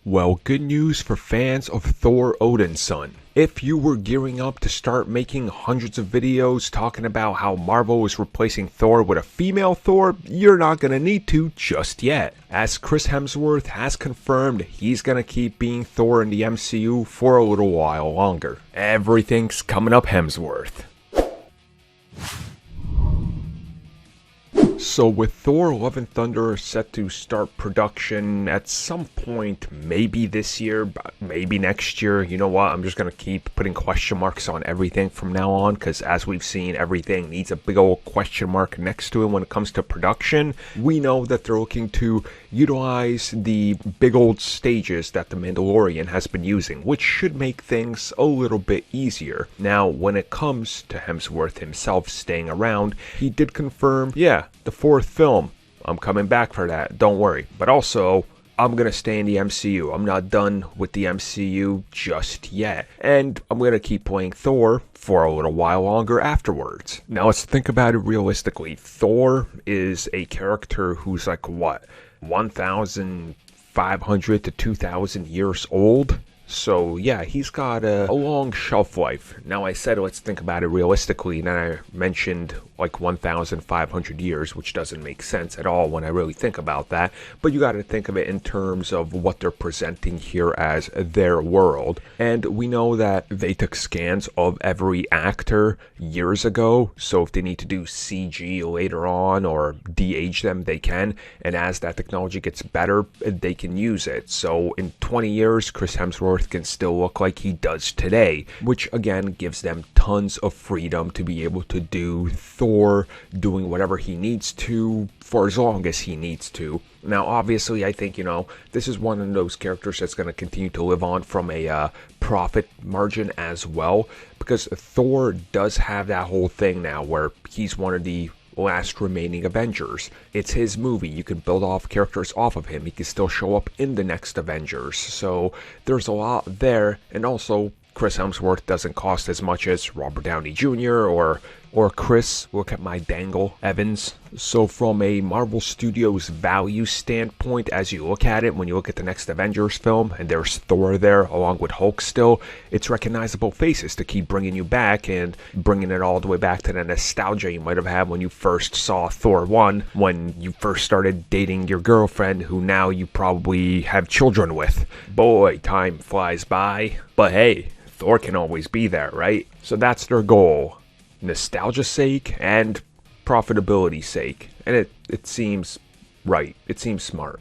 Well, good news for fans of Thor Odin's son. If you were gearing up to start making hundreds of videos talking about how Marvel is replacing Thor with a female Thor, you're not gonna need to just yet. As Chris Hemsworth has confirmed, he's gonna keep being Thor in the MCU for a little while longer. Everything's coming up Hemsworth. So with Thor Love and Thunder set to start production at some point, maybe this year, maybe next year, you know what, I'm just going to keep putting question marks on everything from now on, because as we've seen, everything needs a big old question mark next to it when it comes to production. We know that they're looking to utilize the big old stages that The Mandalorian has been using, which should make things a little bit easier. Now, when it comes to Hemsworth himself staying around, he did confirm, yeah, the fourth film, I'm coming back for that, don't worry. But also, I'm gonna stay in the MCU. I'm not done with the MCU just yet. And I'm gonna keep playing Thor for a little while longer afterwards. Now let's think about it realistically. Thor is a character who's like, what, 1,500 to 2,000 years old? So yeah, he's got a long shelf life. Now I said let's think about it realistically, and then I mentioned like 1,500 years, which doesn't make sense at all when I really think about that. But you got to think of it in terms of what they're presenting here as their world. And we know that they took scans of every actor years ago, so if they need to do CG later on or de-age them, they can. And as that technology gets better, they can use it. So in 20 years, Chris Hemsworth can still look like he does today, which again gives them tons of freedom to be able to do Thor doing whatever he needs to for as long as he needs to. Now obviously I think, this is one of those characters that's going to continue to live on from a profit margin as well, because Thor does have that whole thing now where he's one of the last remaining Avengers. It's his movie. You can build off characters off of him. He can still show up in the next Avengers. So there's a lot there. And also, Chris Hemsworth doesn't cost as much as Robert Downey Jr. or Chris, look at my dangle, Evans. So from a Marvel Studios value standpoint, as you look at it, when you look at the next Avengers film, and there's Thor there along with Hulk still, it's recognizable faces to keep bringing you back and bringing it all the way back to the nostalgia you might have had when you first saw Thor 1, when you first started dating your girlfriend, who now you probably have children with. Boy, time flies by. But hey, Thor can always be there, right? So that's their goal. Nostalgia's sake and profitability's sake. And it seems right. It seems smart.